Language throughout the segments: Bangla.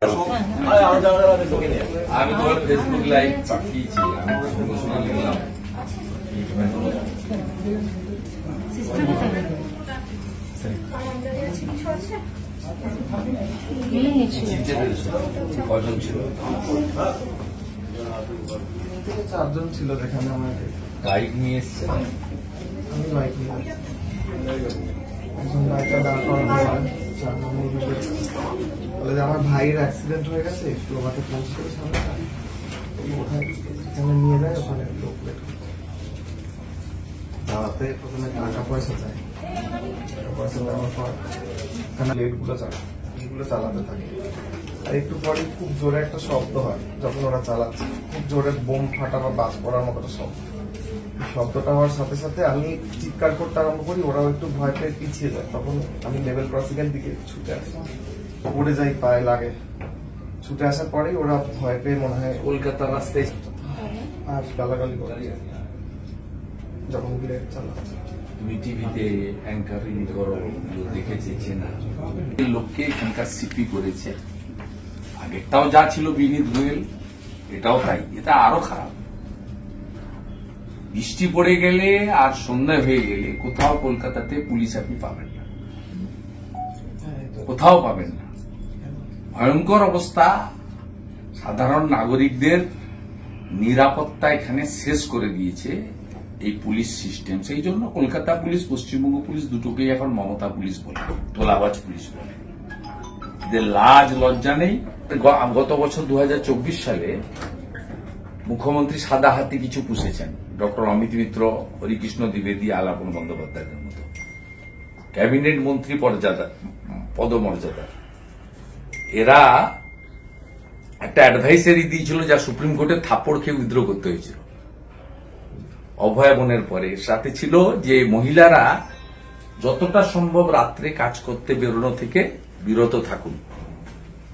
আমি তোমার ফেসবুক লাইভ পাঠিয়েছি, আমি ঘোষণা লিখলাম। কজন ছিল? 4 জন ছিল। যেখানে আমার বাইক নিয়ে এসছে, আমি বাইক নিয়ে বাইকটা দাঁড় করানো হয়। 4 নম্বর বলে যে আমার ভাইয়ের অ্যাক্সিডেন্ট হয়ে গেছে, একটু আমাকে পৌঁছে করে সামনে ওখানে নিয়ে যায়। ওখানে লোক দাঁড়াতে প্রথমে টাকা পয়সা চায়। টাকা পয়সা দেওয়ার পর এখানে লেটগুলো চালাতে থাকে। আর একটু পরে খুব জোরে একটা শব্দ হয় যখন ওরা চালাচ্ছে, খুব জোরে বোম ফাটা বা বাজ পড়ার মতো একটা শব্দ। শব্দটা হওয়ার সাথে সাথে আমি চিৎকার করতে আরম্ভ করি, ওরাও একটু ভয় পেয়ে পিছিয়ে যায়। তখন আমি লেভেল ক্রসিং এর দিকে ছুটে আসি, পড়ে যাই, পায়ে লাগে। ছুটে আসার পরেই ওরা ভয় পেয়ে মনে হয় কলকাতার রাস্তায় আর গালাগালি করে যখন ব্লেড চালাচ্ছে। তুমি টিভিতে অ্যাঙ্কারিং করো, দেখেছে চেনা লোককে এখানকার সিপি করেছে। আগেরটাও যা ছিল বিনীত গোয়েল, এটাও তাই। এটা আরো খারাপ। বৃষ্টি পড়ে গেলে আর সন্ধ্যা হয়ে গেলে কোথাও কলকাতাতে পুলিশ আপনি পাবেন না, কোথাও পাবেন না। ভয়ঙ্কর অবস্থা। সাধারণ নাগরিকদের নিরাপত্তা এখানে শেষ করে দিয়েছে এই পুলিশ সিস্টেম। সেই জন্য কলকাতা পুলিশ, পশ্চিমবঙ্গ পুলিশ দুটোকেই এখন মমতা পুলিশ বলে, তোলাবাজ পুলিশ বলে। এদের লাজ লজ্জা নেই। গত বছর 2024 সালে মুখ্যমন্ত্রী সাদা হাতি কিছু পুষেছেন, ডক্টর অমিত মিত্র, হরিকৃষ্ণ দ্বিবেদী, আলাপন বন্দ্যোপাধ্যায়ের মতো ক্যাবিনেট মন্ত্রী পদমর্যাদা। এরা একটা অ্যাডভাইসারি দিয়েছিল, যা সুপ্রিম কোর্টে থাপ্পড় খেয়ে উইথড্র করতে হয়েছিল অভয়া বনের পরে। সাথে ছিল যে মহিলারা যতটা সম্ভব রাত্রে কাজ করতে বেরোনো থেকে বিরত থাকুন।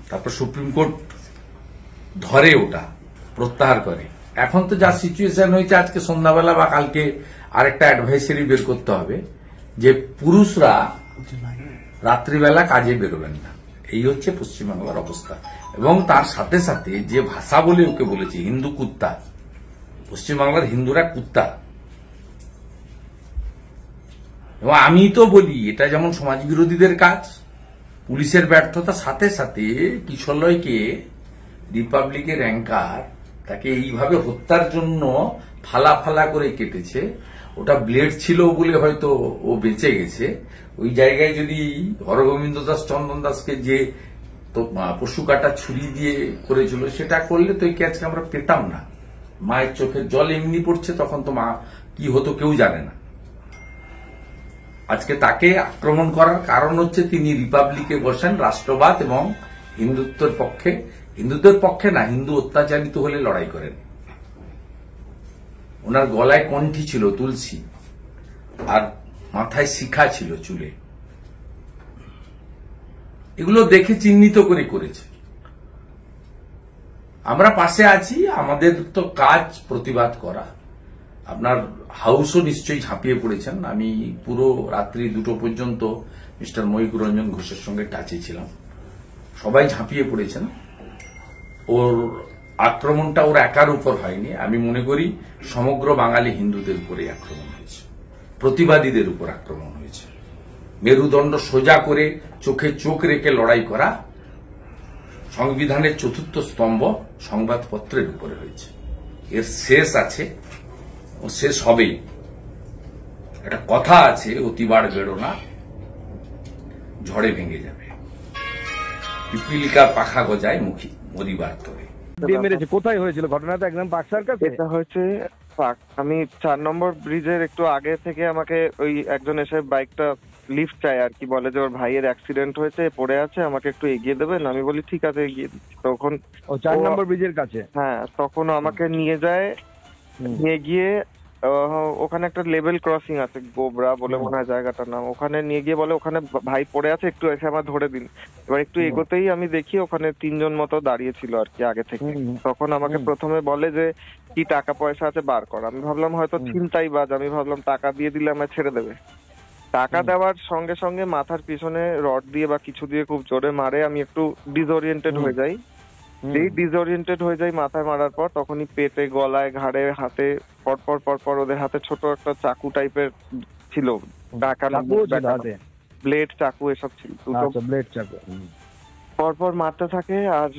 তারপর সুপ্রিম কোর্ট ধরে ওটা, প্রত্যাহার করে। এখন তো যা সিচুয়েশন হয়েছে, আজকে সন্ধ্যাবেলা বা কালকে আরেকটা অ্যাডভাইসারি বের করতে হবে যে পুরুষরা রাত্রিবেলা কাজে বেরোবেন না। এই হচ্ছে পশ্চিমবাংলার অবস্থা। এবং তার সাথে সাথে যে ভাষা বলে ওকে বলেছে হিন্দু কুত্তা, পশ্চিমবাংলার হিন্দুরা কুত্তা। এবং আমি তো বলি এটা যেমন সমাজ বিরোধীদের কাজ, পুলিশের ব্যর্থতা, সাথে সাথে কিশলয়কে রিপাবলিকের অ্যাঙ্কার তাকে এইভাবে হত্যার জন্য ফালা ফালা করে কেটেছে। ওটা ব্লেড ছিল বলে হয়তো ও বেঁচে গেছে। ওই জায়গায় যদি হরগোবিন্দ দাস, চন্দন দাসকে যে পশু কাটা ছুরি দিয়ে করেছিল, সেটা করলে তো এই আজকে আমরা পেতাম না। মায়ের চোখের জল এমনি পড়ছে, তখন তো মা কি হতো কেউ জানে না। আজকে তাকে আক্রমণ করার কারণ হচ্ছে তিনি রিপাবলিকে বসেন, রাষ্ট্রবাদ এবং হিন্দুত্বের পক্ষে। হিন্দুত্বের পক্ষে না, হিন্দু অত্যাচারিত হলে লড়াই করেন। ওনার গলায় কণ্ঠি ছিল তুলসী, আর মাথায় শিখা ছিল চুলে। এগুলো দেখে চিহ্নিত করে করেছে। আমরা পাশে আছি, আমাদের তো কাজ প্রতিবাদ করা। আপনার হাউসও নিশ্চয়ই ঝাঁপিয়ে পড়েছেন। আমি পুরো রাত্রি 2টো পর্যন্ত মিস্টার মহিকুর রঞ্জন ঘোষের সঙ্গে টাচে ছিলাম। সবাই ঝাঁপিয়ে পড়েছেন। ওর আক্রমণটা ওর একার উপর হয়নি। আমি মনে করি সমগ্র বাঙালি হিন্দুদের উপরে আক্রমণ হয়েছে, প্রতিবাদীদের উপর আক্রমণ হয়েছে। মেরুদণ্ড সোজা করে চোখে চোখ রেখে লড়াই করা সংবিধানের 4র্থ স্তম্ভ সংবাদপত্রের উপরে হয়েছে। এর শেষ আছে, ও শেষ হবেই। একটা কথা আছে, অতিবার বেড়ো না, ঝড়ে ভেঙে যাবে। পিপিলিকা পাখা গজায় মুখী মরিবার তরে। কোথায় হয়েছিল ঘটনাটা? একদম বাক্সার কাছে। এটা হয়েছে আমি 4 নম্বর ব্রিজের একটু আগে থেকে আমাকে ওই একজন এসে বাইকটা লিফট চাই আর কি, বলে যে ওর ভাইয়ের অ্যাক্সিডেন্ট হয়েছে, পড়ে আছে, আমাকে একটু এগিয়ে দেবেন। আমি বলি ঠিক আছে, এগিয়ে দিচ্ছি। তখন 4 নম্বর ব্রিজের কাছে, হ্যাঁ, তখন আমাকে নিয়ে যায়। নিয়ে গিয়ে ওখানে একটা লেভেল ক্রসিং আছে, গোবরা বলে মনে হয় জায়গাটার নাম। ওখানে নিয়ে গিয়ে বলে ওখানে ভাই পড়ে আছে, একটু এসে আমার ধরে দিন। এবার একটু এগোতেই আমি দেখি ওখানে 3 জন মতো দাঁড়িয়ে ছিল আর কি আগে থেকে। তখন আমাকে প্রথমে বলে যে কি টাকা পয়সা আছে বার কর। আমি ভাবলাম হয়তো ছিনতাইবাজ, আমি ভাবলাম টাকা দিয়ে দিলে আমায় ছেড়ে দেবে। টাকা দেওয়ার সঙ্গে সঙ্গে মাথার পিছনে রড দিয়ে বা কিছু দিয়ে খুব জোরে মারে, আমি একটু ডিসওরিয়েন্টেড হয়ে যাই। যেই ডিসওরিয়েন্টেড হয়ে যাই মাথায় মারার পর, তখনই পেটে, গলায়, ঘাড়ে, হাতে পরপর ওদের হাতে ছোট একটা চাকু টাইপের ছিল, ব্লেড, চাকু এসব ছিল, ব্লেড চাকু পরপর মারতে থাকে। আর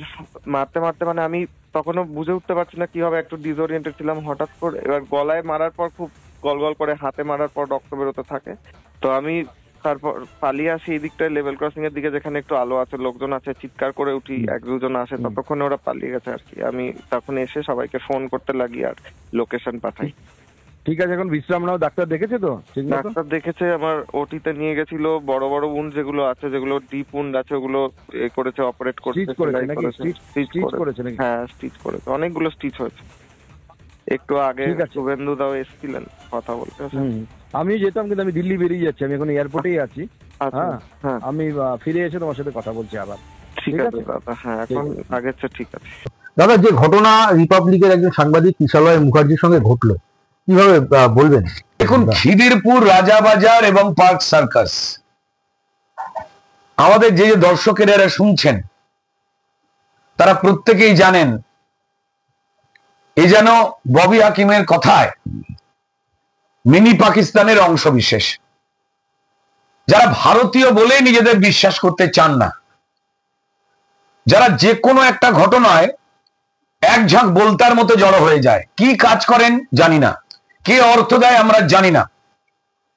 মারতে মারতে মানে আমি তখনও বুঝে উঠতে পারছি না কি হবে, একটু ডিসওরিয়েন্টেড ছিলাম হঠাৎ করে। এবার গলায় মারার পর খুব গল করে, হাতে মারার পর রক্ত বেরোতে থাকে। তো আমি তারপর পালিয়ে আসি এই দিকটায়, লেভেল ক্রসিং এর দিকে, যেখানে একটু আলো আছে, লোকজন আছে, চিৎকার করে উঠি, এক দুজন আসে, ততক্ষণে ওরা পালিয়ে গেছে আর কি। আমি তখন এসে সবাইকে ফোন করতে লাগি আর লোকেশন পাঠাই। ঠিক আছে, এখন বিশ্রাম নাও। ডাক্তার দেখেছে তো? ডাক্তার দেখেছে, আমার ওটিতে নিয়ে গেছিল, বড় বড় উন্ড যেগুলো আছে, যেগুলো ডিপ উন্ড আছে, ওগুলো এ করেছে, অপারেট করছে। হ্যাঁ, স্টিচ করেছে, অনেকগুলো স্টিচ হয়েছে। একটু আগে শুভেন্দু দাও এসেছিলেন কথা বলতে। আমি যেতাম, কিন্তু আমি দিল্লি বেরিয়ে যাচ্ছি, আমি এখন এয়ারপোর্টেই আছি। হ্যাঁ, আমি ফিরে এসে তোমার সাথে কথা বলছি আবার। ঠিক আছে দাদা, হ্যাঁ এখন আগের চেয়ে ঠিক আছে। দাদা, যে ঘটনা রিপাবলিকের একজন সাংবাদিক কিশলয় মুখার্জির সঙ্গে ঘটলো, কিভাবে বলবেন? দেখুন, খিদিরপুর, রাজাবাজার এবং পার্ক সার্কাস, আমাদের যে দর্শকেরা শুনছেন তারা প্রত্যেকেই জানেন এ যেন ববি হাকিমের কথায় মিনি পাকিস্তানের অংশ বিশেষ, যারা ভারতীয় বলে নিজেদের বিশ্বাস করতে চান না, যারা যে কোনো একটা ঘটনায় এক ঝাঁক বলতার মতো জড়ো হয়ে যায়। কি কাজ করেন জানি না, কে অর্থ দেয় আমরা জানি না।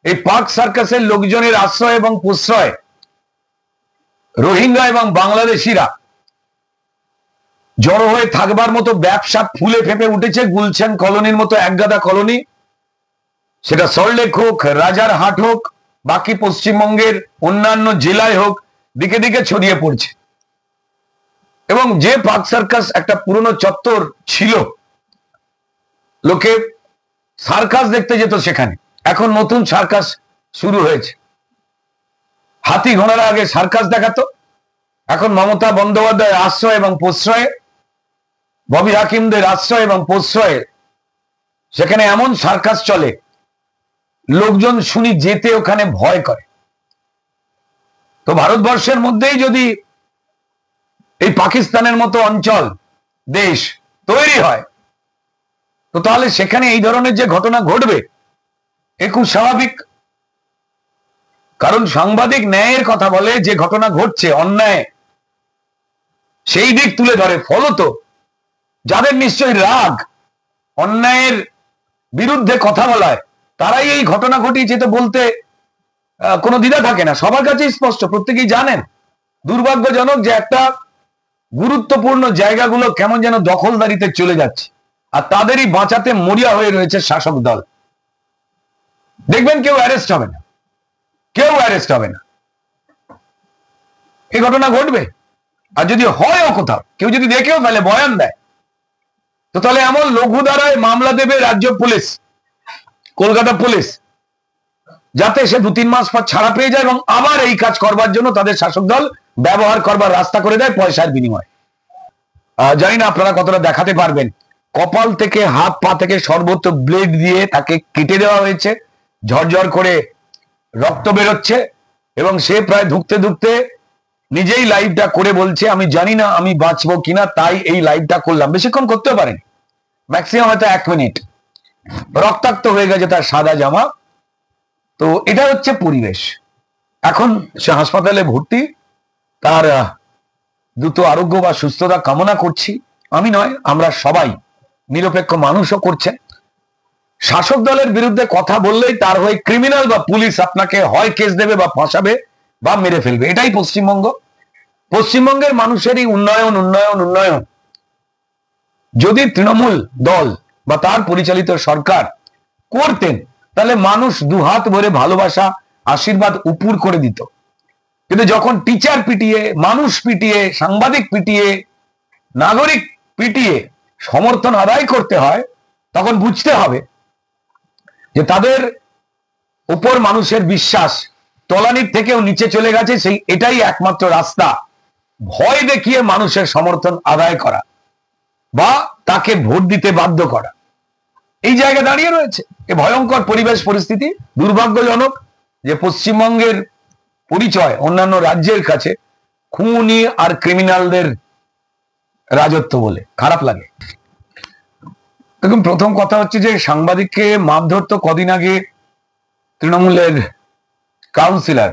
এই পার্ক সার্কাসের লোকজনের আশ্রয় এবং প্রশ্রয় রোহিঙ্গা এবং বাংলাদেশিরা জড়ো হয়ে থাকবার মতো ব্যবসা ফুলে ফেপে উঠেছে। গুলশান কলোনির মতো একগাদা কলোনি, সেটা সল্টলেক হোক, রাজারহাট হোক, বাকি পশ্চিমবঙ্গের অন্যান্য জেলায় হোক, দিকে দিকে ছড়িয়ে পড়ছে। এবং যে পার্ক সার্কাস একটা পুরনো চত্বর ছিল, লোকে সার্কাস দেখতে যেত সেখানে, এখন নতুন সার্কাস শুরু হয়েছে। হাতি ঘোড়ার আগে সার্কাস দেখাতো, এখন মমতা বন্দ্যোপাধ্যায়ের আশ্রয় এবং প্রশ্রয়ে, ববি হাকিমদের আশ্রয় এবং প্রশ্রয়ে সেখানে এমন সার্কাস চলে, লোকজন শুনি যেতে ওখানে ভয় করে। তো ভারতবর্ষের মধ্যেই যদি এই পাকিস্তানের মতো অঞ্চল, দেশ তৈরি হয়, তো তাহলে সেখানে এই ধরনের যে ঘটনা ঘটবে এ খুব স্বাভাবিক। কারণ সাংবাদিক ন্যায়ের কথা বলে, যে ঘটনা ঘটছে অন্যায় সেই দিক তুলে ধরে। ফলত যাদের নিশ্চয়ই রাগ অন্যায়ের বিরুদ্ধে কথা বলায়, তারাই এই ঘটনা ঘটিয়েছে তো বলতে কোনো দ্বিধা থাকে না, সবার কাছেই স্পষ্ট, প্রত্যেকেই জানেন। দুর্ভাগ্যজনক যে একটা গুরুত্বপূর্ণ জায়গাগুলো কেমন যেন দখলদারিতে চলে যাচ্ছে, আর তাদেরই বাঁচাতে মরিয়া হয়ে রয়েছে শাসক দল। দেখবেন কেউ অ্যারেস্ট হবে না, কেউ অ্যারেস্ট হবে না, এই ঘটনা ঘটবে। আর যদি হয়ও কোথাও, কেউ যদি দেখেও ফেলে, বয়ান দেয়, তো তাহলে এমন লঘু ধারায় মামলা দেবে রাজ্য পুলিশ, কলকাতা পুলিশ, যাতে সে 2-3 মাস পর ছাড়া পেয়ে যায় এবং আবার এই কাজ করবার জন্য তাদের শাসক দল ব্যবহার করবার রাস্তা করে দেয় পয়সার বিনিময়ে। জানি না আপনারা কতটা দেখাতে পারবেন, কপাল থেকে, হাত পা থেকে সর্বত্র ব্লেড দিয়ে তাকে কেটে দেওয়া হয়েছে, ঝরঝর করে রক্ত বেরোচ্ছে, এবং সে প্রায় ধুকতে ধুকতে নিজেই লাইভটা করে বলছে আমি জানি না আমি বাঁচবো কিনা, তাই এই লাইভটা করলাম। বেশিক্ষণ করতে পারেন, ম্যাক্সিমাম হয়তো 1 মিনিট। রক্তাক্ত হয়ে গেছে তার সাদা জামা। তো এটা হচ্ছে পরিবেশ। এখন সে হাসপাতালে ভর্তি, তার দ্রুত আরোগ্য বা সুস্থতা কামনা করছি। আমি নয়, আমরা সবাই, নিরপেক্ষ মানুষও করছেন। শাসক দলের বিরুদ্ধে কথা বললেই তার হয়ে ক্রিমিনাল বা পুলিশ আপনাকে হয় কেস দেবে বা ফাঁসাবে বা মেরে ফেলবে। এটাই পশ্চিমবঙ্গ। পশ্চিমবঙ্গের মানুষেরই উন্নয়ন উন্নয়ন উন্নয়ন যদি তৃণমূল দল বা তার পরিচালিত সরকার করতেন, তাহলে মানুষ দুহাত ভরে ভালোবাসা, আশীর্বাদ উপুর করে দিত। কিন্তু যখন টিচার পিটিয়ে, মানুষ পিটিয়ে, সাংবাদিক পিটিয়ে, নাগরিক পিটিয়ে সমর্থন আদায় করতে হয়, তখন বুঝতে হবে যে তাদের উপর মানুষের বিশ্বাস তলানির থেকেও নিচে চলে গেছে। সেই এটাই একমাত্র রাস্তা, ভয় দেখিয়ে মানুষের সমর্থন আদায় করা বা তাকে ভোট দিতে বাধ্য করা। এই জায়গায় দাঁড়িয়ে রয়েছে এ ভয়ঙ্কর পরিবেশ পরিস্থিতি। দুর্ভাগ্যজনক যে পশ্চিমবঙ্গের পরিচয় অন্যান্য রাজ্যের কাছে খুনি আর ক্রিমিনালদের রাজত্ব বলে। খারাপ লাগে। দেখুন, প্রথম কথা হচ্ছে যে সাংবাদিককে মারধর তো কদিন আগে তৃণমূলের কাউন্সিলর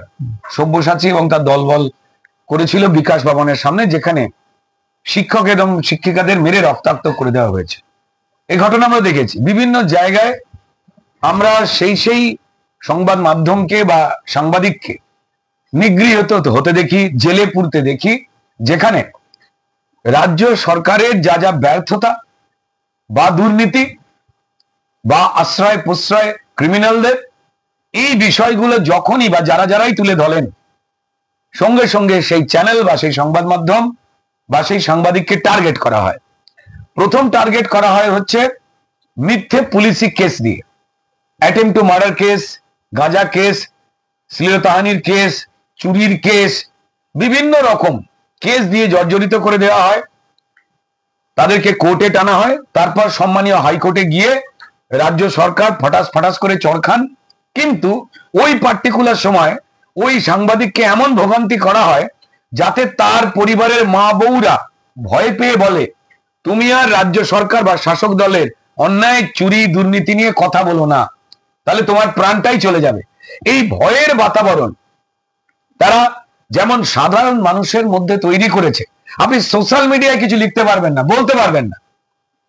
সব্যসাচী এবং তার দলবল করেছিল বিকাশ ভবনের সামনে, যেখানে শিক্ষক এবং শিক্ষিকাদের মেরে রক্তাক্ত করে দেওয়া হয়েছে। এই ঘটনা আমরা দেখেছি বিভিন্ন জায়গায়। আমরা সেই সংবাদ মাধ্যমকে বা সাংবাদিককে নিগৃহীত হতে দেখি, জেলে পুরতে দেখি, যেখানে রাজ্য সরকারের যা যা ব্যর্থতা বা দুর্নীতি বা আশ্রয় প্রশ্রয় ক্রিমিনালদের, এই বিষয়গুলো যখনই বা যারাই তুলে ধরেন, সঙ্গে সঙ্গে সেই চ্যানেল বা সেই সংবাদ মাধ্যম বা সেই সাংবাদিককে টার্গেট করা হয়। প্রথম টার্গেট করা হয় হচ্ছে মিথ্যে পুলিশি কেস দিয়ে, অ্যাটেম্প টু মার্ডার কেস, গাঁজা কেস, শ্লীলতাহানির কেস, চুরির কেস, বিভিন্ন রকম কেস দিয়ে জর্জরিত করে দেওয়া হয়। তাদেরকে কোর্টে টানা হয়, তারপর সম্মানীয় হাইকোর্টে গিয়ে রাজ্য সরকার ফাটাস করে চড় খান। কিন্তু ওই পার্টিকুলার সময় ওই সাংবাদিককে এমন ভোগান্তি করা হয় যাতে তার পরিবারের মা বউরা ভয় পেয়ে বলে, তুমি আর রাজ্য সরকার বা শাসক দলের অন্যায় চুরি দুর্নীতি নিয়ে কথা বলো না, তাহলে তোমার প্রাণটাই চলে যাবে। এই ভয়ের বাতাবরণ তারা যেমন সাধারণ মানুষের মধ্যে তৈরি করেছে, আপনি সোশ্যাল মিডিয়ায় কিছু লিখতে পারবেন না, বলতে পারবেন না,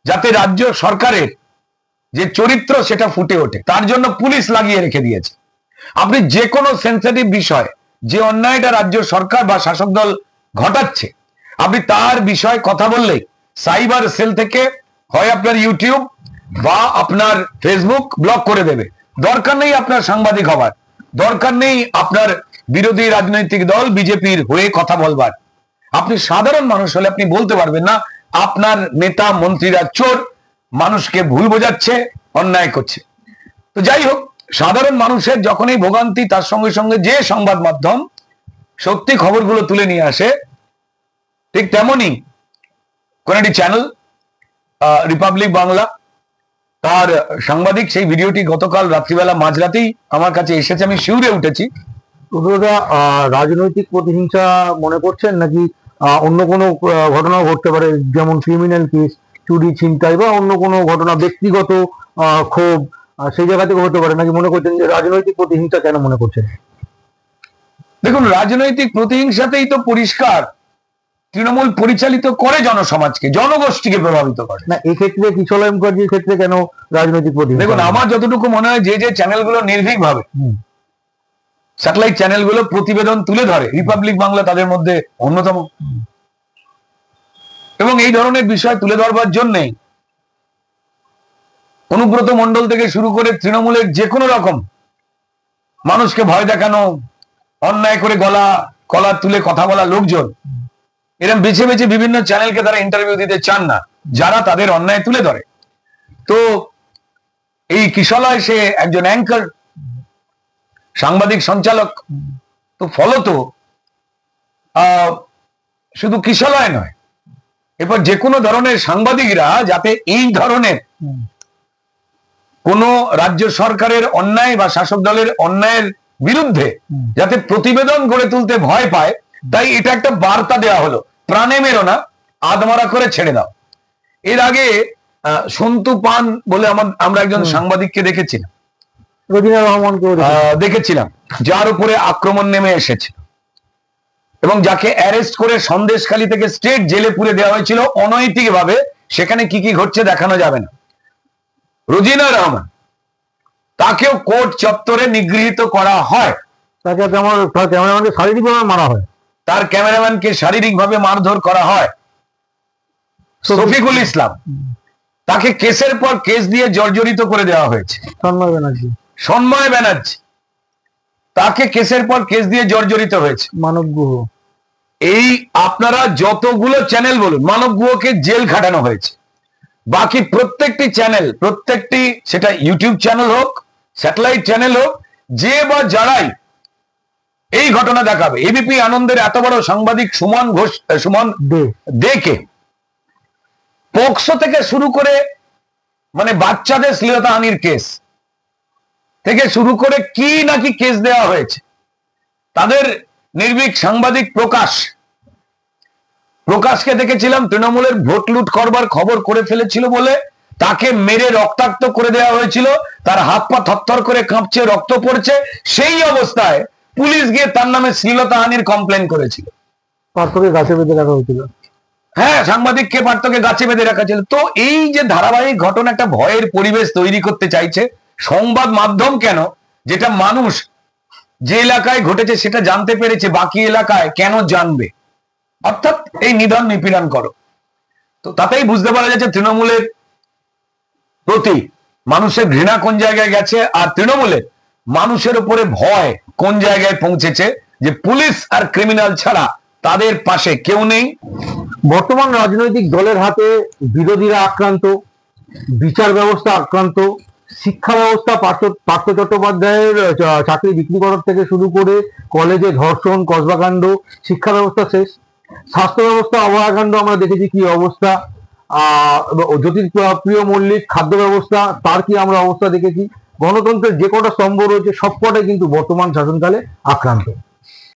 যাতে রাজ্য সরকারের যে চরিত্র সেটা ফুটে ওঠে। তার জন্য পুলিশ লাগিয়ে রেখে দিয়েছে। আপনি যে কোনো সেন্সিটিভ বিষয়, যে অন্যায়টা রাজ্য সরকার বা শাসক দল ঘটাচ্ছে, আপনি তার বিষয়ে কথা বললেই সাইবার সেল থেকে হয় আপনার ইউটিউব বা আপনার ফেসবুক ব্লক করে দেবে। দরকার নেই আপনার সাংবাদিক হবার, দরকার নেই আপনার বিরোধী রাজনৈতিক দল বিজেপির হয়ে কথা বলবার। আপনি সাধারণ মানুষ হলে আপনি বলতে পারবেন না আপনার নেতা মন্ত্রীরা চোর, মানুষকে ভুল বোঝাচ্ছে, অন্যায় করছে। তো যাই হোক, সাধারণ মানুষের যখনই ভোগান্তি, তার সঙ্গে সঙ্গে যে সংবাদ মাধ্যম সত্যি খবরগুলো তুলে নিয়ে আসে, ঠিক তেমনই কোন একটি চ্যানেল রিপাবলিক বাংলা, তার সাংবাদিক সেই ভিডিওটি গতকাল রাত্রিবেলা মাঝরাতেই আমার কাছে এসেছে, আমি শিউরে উঠেছি। রাজনৈতিক প্রতিহিংসা মনে করছেন নাকি অন্য কোনো ঘটনাও ঘটতে পারে, যেমন ক্রিমিনাল কেস, চুরি ছিনতাই বা অন্য কোনো ঘটনা, ব্যক্তিগত ক্ষোভ সেই জায়গা থেকে হতে পারে, নাকি মনে করছেন যে রাজনৈতিক প্রতিহিংসা কেন মনে করছেন? দেখুন, রাজনৈতিক প্রতিহিংসাতেই তো পরিষ্কার তৃণমূল পরিচালিত করে জনসমাজকে, জনগোষ্ঠীকে প্রভাবিত করে। না, এক্ষেত্রে কিশলয় মুখার্জির ক্ষেত্রে কেন রাজনৈতিক প্রতিহিংসা? দেখুন, আমার যতটুকু মনে হয় যে চ্যানেলগুলো নির্ভীক ভাবে, স্যাটেলাইট চ্যানেলগুলো প্রতিবেদন তুলে ধরে, রিপাবলিক বাংলা তাদের মধ্যে অন্যতম, এবং এই ধরনের বিষয় তুলে ধরবার জন্যই অনুব্রত মণ্ডল থেকে শুরু করে তৃণমূলের যে কোনো রকম মানুষকে ভয় দেখানো, অন্যায় করে গলা তুলে কথা বলা লোকজন, এরকম বেছে বেছে বিভিন্ন চ্যানেলকে তারা ইন্টারভিউ দিতে চান না, যারা তাদের অন্যায় তুলে ধরে। তো এই কিশলয় সে একজন অ্যাঙ্কার, সাংবাদিক সঞ্চালক। তো ফলত শুধু কিশলয় নয়, এরপর যে কোনো ধরনের সাংবাদিকরা যাতে এই ধরনের কোন রাজ্য সরকারের অন্যায় বা শাসক দলের অন্যায়ের বিরুদ্ধে যাতে প্রতিবেদন গড়ে তুলতে ভয় পায়, তাই এটা একটা বার্তা দেওয়া হলো, প্রাণে মেরো না, আধমরা করে ছেড়ে দাও। এর আগে সন্তু পান বলে আমরা একজন সাংবাদিককে দেখেছিলাম, রোজিনা রহমানকে দেখেছিলাম, যার উপরে আক্রমণ নেমে এসেছে এবং যাকে অ্যারেস্ট করে সন্দেশখালী থেকে স্টেট জেলে পুরে দেওয়া হয়েছিল অনৈতিকভাবে। সেখানে কি কি ঘটছে দেখানো যাবে না। রোজিনা রহমান, তাকেও কোর্ট চত্বরে নিগৃহীত করা হয়, তাকে ক্যামেরাম্যানকে শারীরিকভাবে মারা হয়, তার ক্যামেরাম্যানকে শারীরিকভাবে মারধর করা হয়। শফিকুল ইসলাম, তাকে কেসের পর কেস দিয়ে জর্জরিত করে দেওয়া হয়েছে। সন্ময় ব্যানার্জি, তাকে কেসের পর কেস দিয়ে জর্জরিত হয়েছে। মানব গুহ, এই আপনারা যতগুলো চ্যানেল বলুন, মানব গুহকে জেল খাটানো হয়েছে। বাকি প্রত্যেকটি চ্যানেল, প্রত্যেকটি সেটা ইউটিউব চ্যানেল হোক, স্যাটেলাইট চ্যানেল হোক, যে বা যারাই এই ঘটনা দেখাবে, এবিপি আনন্দের এত বড় সাংবাদিক সুমন দেকে পোক্সো থেকে শুরু করে মানে বাচ্চাদের শ্লীলতাহানির কেস, থেকে শুরু করে কি নাকি কেস দেওয়া হয়েছে। তাদের নির্ভীক সাংবাদিক প্রকাশকে দেখেছিলাম তৃণমূলের ভোট লুট করবার খবর করে ফেলেছিল বলে তাকে মেরে রক্তাক্ত করে দেওয়া হয়েছিল, তার হাত পা থরথর করে কাঁপছে, রক্ত পড়ছে, সেই অবস্থায় পুলিশ গিয়ে তার নামে শ্লীলতাহানির কমপ্লেন করেছিল। পার্থকে গাছে বেঁধে রাখা হয়েছিল। হ্যাঁ, সাংবাদিককে পার্থকে গাছে বেঁধে রাখা ছিল। তো এই যে ধারাবাহিক ঘটনা, একটা ভয়ের পরিবেশ তৈরি করতে চাইছে সংবাদ মাধ্যম, কেন যেটা মানুষ যে এলাকায় ঘটেছে সেটা জানতে পেরেছে, বাকি এলাকায় কেন জানবে? অর্থাৎ এই নিধন নিপীড়ন করো। তো তাতেই বুঝতে পারা যাচ্ছে তৃণমূলের প্রতি মানুষের ঘৃণা কোন জায়গায় গেছে, আর তৃণমূলের মানুষের উপরে ভয় কোন জায়গায় পৌঁছেছে, যে পুলিশ আর ক্রিমিনাল ছাড়া তাদের পাশে কেউ নেই। বর্তমান রাজনৈতিক দলের হাতে বিরোধীরা আক্রান্ত, বিচার ব্যবস্থা আক্রান্ত, শিক্ষা ব্যবস্থা পার্থ চট্টোপাধ্যায়ের চাকরি বিক্রি করার থেকে শুরু করে কলেজে ধর্ষণ, কসবাকাণ্ড, শিক্ষা ব্যবস্থা শেষ, স্বাস্থ্য ব্যবস্থা অবহেলাকাণ্ড আমরা দেখেছি কি অবস্থা, জ্যোতিপ্রিয় মল্লিক খাদ্য ব্যবস্থা তার কি আমরা অবস্থা দেখেছি। গণতন্ত্রের যে কটা স্তম্ভ রয়েছে সবকটাই কিন্তু বর্তমান শাসনকালে আক্রান্ত।